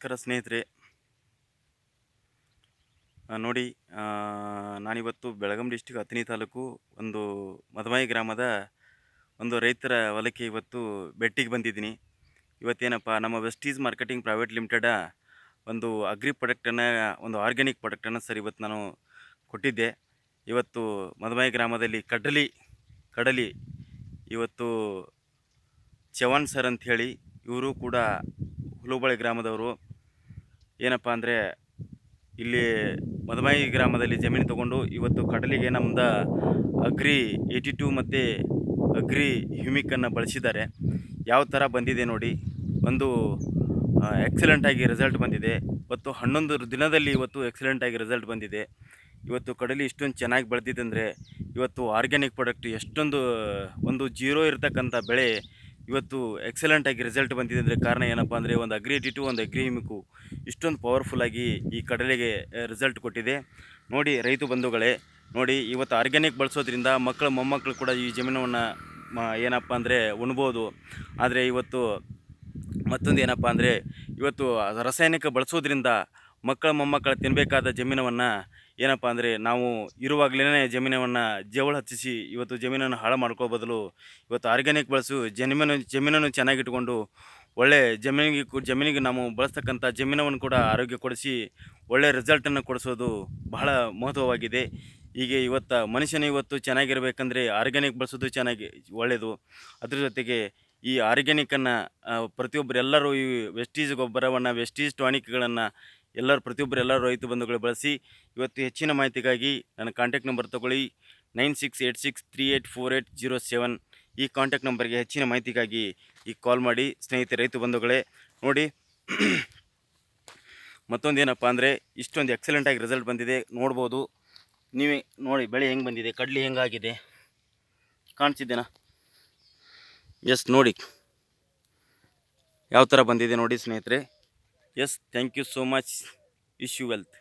ನಮಸ್ಕಾರ ಸ್ನೇಹಿತರೆ. ನೋಡಿ, ನಾನಿವತ್ತು ಬೆಳಗಾಂ ಡಿಸ್ಟಿಕ್ ಹತ್ತನಿ ತಾಲೂಕು ಒಂದು ಮದಮಾಯಿ ಗ್ರಾಮದ ಒಂದು ರೈತರ ಹೊಲಕ್ಕೆ ಇವತ್ತು ಭೇಟಿಗೆ ಬಂದಿದ್ದೀನಿ. ಇವತ್ತೇನಪ್ಪ, ನಮ್ಮ ವೆಸ್ಟೀಸ್ ಮಾರ್ಕೆಟಿಂಗ್ ಪ್ರೈವೇಟ್ ಲಿಮಿಟೆಡ ಒಂದು ಅಗ್ರಿ ಪ್ರಾಡಕ್ಟನ್ನು, ಒಂದು ಆರ್ಗ್ಯಾನಿಕ್ ಪ್ರಾಡಕ್ಟನ್ನು ಸರ್ ಇವತ್ತು ನಾನು ಕೊಟ್ಟಿದ್ದೆ. ಇವತ್ತು ಮದಮಾಯಿ ಗ್ರಾಮದಲ್ಲಿ ಕಡಲಿ ಇವತ್ತು ಚವಾಣ್ ಸರ್ ಅಂಥೇಳಿ, ಇವರು ಕೂಡ ಹುಲುಬಾಳೆ ಗ್ರಾಮದವರು. ಏನಪ್ಪ ಅಂದರೆ, ಇಲ್ಲಿ ಮದಮಾಯಿ ಗ್ರಾಮದಲ್ಲಿ ಜಮೀನು ತೊಗೊಂಡು ಇವತ್ತು ಕಡಲಿಗೆ ನಮ್ದು ಅಗ್ರಿ 82 ಮತ್ತು ಅಗ್ರಿ ಹ್ಯೂಮಿಕನ್ನು ಬಳಸಿದ್ದಾರೆ. ಯಾವ ಥರ ಬಂದಿದೆ ನೋಡಿ, ಒಂದು ಎಕ್ಸಲೆಂಟಾಗಿ ರಿಸಲ್ಟ್ ಬಂದಿದೆ. ಇವತ್ತು 11 ದಿನದಲ್ಲಿ ಇವತ್ತು ಎಕ್ಸಲೆಂಟಾಗಿ ರಿಸಲ್ಟ್ ಬಂದಿದೆ. ಇವತ್ತು ಕಡಲೆ ಇಷ್ಟೊಂದು ಚೆನ್ನಾಗಿ ಬೆಳೆದಿದೆ ಅಂದರೆ, ಇವತ್ತು ಆರ್ಗ್ಯಾನಿಕ್ ಪ್ರಾಡಕ್ಟ್ ಎಷ್ಟೊಂದು ಒಂದು ಜೀರೋ ಇರತಕ್ಕಂಥ ಬೆಳೆ ಇವತ್ತು ಎಕ್ಸಲೆಂಟಾಗಿ ರಿಸಲ್ಟ್ ಬಂದಿದೆ ಅಂದರೆ ಕಾರಣ ಏನಪ್ಪ ಅಂದರೆ, ಒಂದು ಅಗ್ರಿ 82 ಒಂದು ಅಗ್ರಿ ಹ್ಯೂಮಿಕು ಇಷ್ಟೊಂದು ಪವರ್ಫುಲ್ಲಾಗಿ ಈ ಕಡಲೆಗೆ ರಿಸಲ್ಟ್ ಕೊಟ್ಟಿದೆ. ನೋಡಿ ರೈತ ಬಂಧುಗಳೇ, ನೋಡಿ ಇವತ್ತು ಆರ್ಗ್ಯಾನಿಕ್ ಬಳಸೋದ್ರಿಂದ ಮಕ್ಕಳು ಮೊಮ್ಮಕ್ಕಳು ಕೂಡ ಈ ಜಮೀನನ್ನು ಏನಪ್ಪ ಅಂದರೆ ಉಣ್ಬೋದು. ಆದರೆ ಇವತ್ತು ಮತ್ತೊಂದು ಏನಪ್ಪ ಅಂದರೆ, ಇವತ್ತು ರಾಸಾಯನಿಕ ಬಳಸೋದ್ರಿಂದ ಮಕ್ಕಳ ಮೊಮ್ಮಕ್ಕಳು ತಿನ್ನಬೇಕಾದ ಜಮೀನವನ್ನು ಏನಪ್ಪ ಅಂದರೆ, ನಾವು ಇರುವಾಗಲೇ ಜಮೀನನ್ನು ಜವಳು ಹಚ್ಚಿಸಿ ಇವತ್ತು ಜಮೀನನ್ನು ಹಾಳು ಮಾಡ್ಕೋ ಬದಲು ಇವತ್ತು ಆರ್ಗ್ಯಾನಿಕ್ ಬಳಸು ಜಮೀನನ್ನು ಚೆನ್ನಾಗಿಟ್ಕೊಂಡು ಒಳ್ಳೆ ಜಮೀನಿಗೆ ನಾವು ಬಳಸ್ತಕ್ಕಂಥ ಜಮೀನವನ್ನು ಕೂಡ ಆರೋಗ್ಯ ಕೊಡಿಸಿ ಒಳ್ಳೆಯ ರಿಸಲ್ಟನ್ನು ಕೊಡಿಸೋದು ಬಹಳ ಮಹತ್ವವಾಗಿದೆ. ಹೀಗೆ ಇವತ್ತು ಮನುಷ್ಯನ ಇವತ್ತು ಚೆನ್ನಾಗಿರಬೇಕಂದ್ರೆ ಆರ್ಗ್ಯಾನಿಕ್ ಬಳಸೋದು ಒಳ್ಳೆಯದು. ಅದ್ರ ಜೊತೆಗೆ ಈ ಆರ್ಗ್ಯಾನಿಕನ್ನು ಪ್ರತಿಯೊಬ್ಬರು ಎಲ್ಲರೂ ಈ ವೆಸ್ಟೀಸ್ ಗೊಬ್ಬರವನ್ನು, ವೆಸ್ಟೀಸ್ ಟಾನಿಕ್ಗಳನ್ನು ಪ್ರತಿಯೊಬ್ಬರು ರೈತ ಬಂಧುಗಳು ಬಳಸಿ. ಇವತ್ತು ಹೆಚ್ಚಿನ ಮಾಹಿತಿಗಾಗಿ ನನ್ನ ಕಾಂಟ್ಯಾಕ್ಟ್ ನಂಬರ್ ತೊಗೊಳ್ಳಿ, 9686384807. ಈ ಕಾಂಟ್ಯಾಕ್ಟ್ ನಂಬರ್ಗೆ ಹೆಚ್ಚಿನ ಮಾಹಿತಿಗಾಗಿ ಈಗ ಕಾಲ್ ಮಾಡಿ ಸ್ನೇಹಿತರೆ, ರೈತ ಬಂಧುಗಳೇ. ನೋಡಿ ಮತ್ತೊಂದು ಏನಪ್ಪ ಅಂದರೆ, ಇಷ್ಟೊಂದು ಎಕ್ಸಲೆಂಟಾಗಿ ರಿಸಲ್ಟ್ ಬಂದಿದೆ. ನೋಡ್ಬೋದು ನೀವೇ, ನೋಡಿ ಬೆಳೆ ಹೆಂಗೆ ಬಂದಿದೆ, ಕಡ್ಲಿ ಹೆಂಗಾಗಿದೆ ಕಾಣಿಸಿದ್ದೇನಾ? ಎಸ್, ನೋಡಿ ಯಾವ ಥರ ಬಂದಿದೆ ನೋಡಿ ಸ್ನೇಹಿತರೆ. Yes, thank you so much. Wish you wealth.